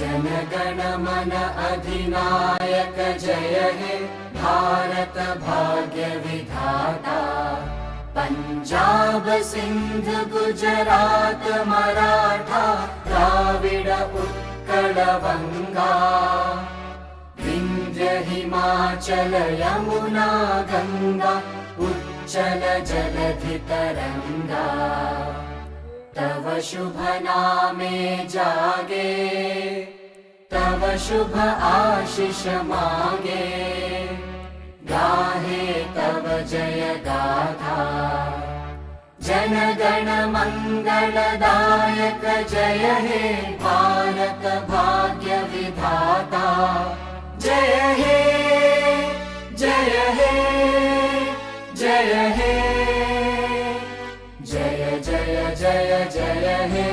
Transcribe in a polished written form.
जनगण मन अधिनायक जय हे भारत भाग्य विधाता। पंजाब सिंध गुजरात मराठा द्राविड उत्कल बंगा। विंध्य हिमाचल यमुना गंगा उच्चल जलधि तरंगा। तव शुभ नामे जागे तव शुभ आशीष मांगे। गाहे तव जय गाथा जनगण मंगलदायक जय हे भारत भाग्य विधाता। जय हे जय हे जय हे जय जय जय जय हे।